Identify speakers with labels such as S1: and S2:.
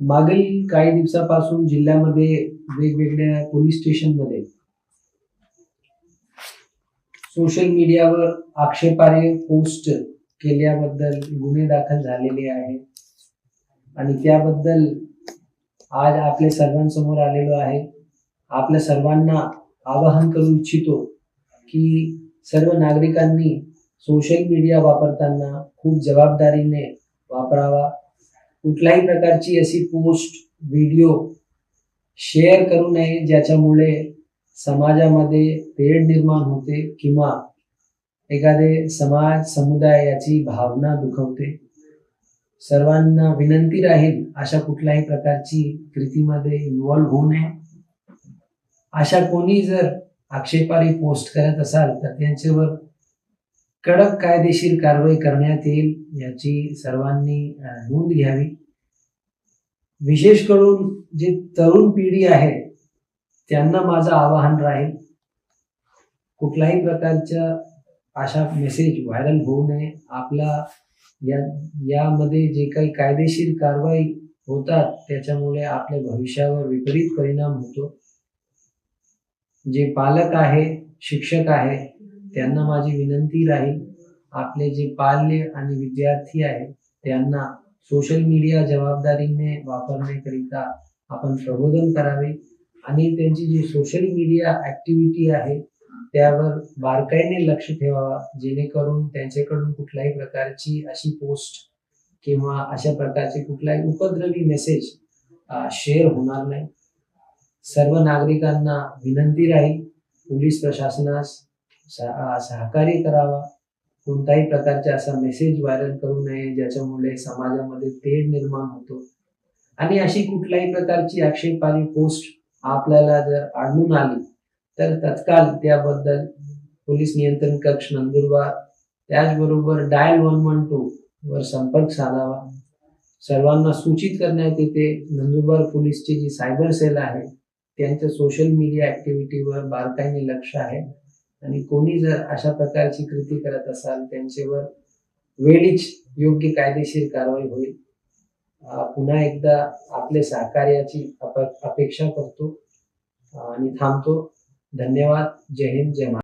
S1: मागील काही दिवसापासून जिल्ह्यामध्ये वेगवेगळ्या पोलीस स्टेशनमध्ये सोशल मीडियावर आक्षेपार्ह पोस्ट केल्याबद्दल गुन्हे दाखल झालेले आहेत आणि त्याबद्दल आज आपल्या सर्वांसमोर आलेलो आहे. आपल्या सर्वांना आवाहन करू इच्छितो की सर्व नागरिकांनी सोशल मीडिया वापरताना खूप जबाबदारीने वापरावा. कुठल्याही प्रकारची अशी पोस्ट व्हिडिओ शेअर करू नये ज्याच्यामुळे समाजामध्ये तेढ निर्माण होते किंवा एखादे समाज समुदाय याची भावना दुखवते. सर्वांना विनंती राहील अशा कुठल्याही प्रकारची कृतीमध्ये इन्व्हॉल्व होऊ नये. अशा कोणी जर आक्षेपार्ह पोस्ट करत असाल तर त्यांच्यावर कडक कायदेशीर कारवाई करण्यात येईल याची सर्वांनी नोंद घ्यावी. विशेष करून जे तरुण पिढी आहे त्यांना माझं आवाहन राहील, कुठल्याही प्रकारच्या अशा मेसेज व्हायरल होऊ नये. आपला यामध्ये जे काही कायदेशीर कारवाई होतात त्याच्यामुळे आपल्या भविष्यावर विपरीत परिणाम होतो. जे पालक आहे, शिक्षक आहे त्यांना माझी विनंती राहील, आपले जे पाल्य आणि विद्यार्थी आहे त्यांना सोशल मीडिया जबाबदारीने वापरण्याकरिता आपण प्रबोधन करावे आणि त्यांची जी सोशल मीडिया ऍक्टिव्हिटी आहे त्यावर बारकाईने लक्ष ठेवावा, जेणेकरून त्यांच्याकडून कुठल्याही प्रकारची अशी पोस्ट किंवा अशा प्रकारचे कुठलाही उपद्रवी मेसेज शेअर होणार नाही. सर्व नागरिकांना विनंती राहील, पोलीस प्रशासनास सहकार्य करावा. कोणत्याही प्रकारचा असा मेसेज व्हायरल करू नये ज्याच्यामुळे समाजामध्ये तेढ निर्माण होतो. आणि अशी कुठल्याही प्रकारची आक्षेपार्ह पोस्ट आपल्याला जर आढळून आली तर तत्काळ त्याबद्दल पोलीस नियंत्रण कक्ष नंदुरबार त्याचबरोबर डायल 112 वर संपर्क साधावा. सर्वांना सूचित करण्यात येते. नंदुरबार पोलीसची जी सायबर सेल आहे त्यांच्या सोशल मीडिया ऍक्टिव्हिटीवर बारकाईने लक्ष आहे आणि कोणी जर अशा प्रकारची कृती करत असाल त्यांच्यावर वेळीच योग्य कायदेशीर कारवाई होईल. पुन्हा एकदा आपल्या सहकार्याची अपेक्षा करतो आणि थांबतो. धन्यवाद. जय हिंद, जय महाराष्ट्र.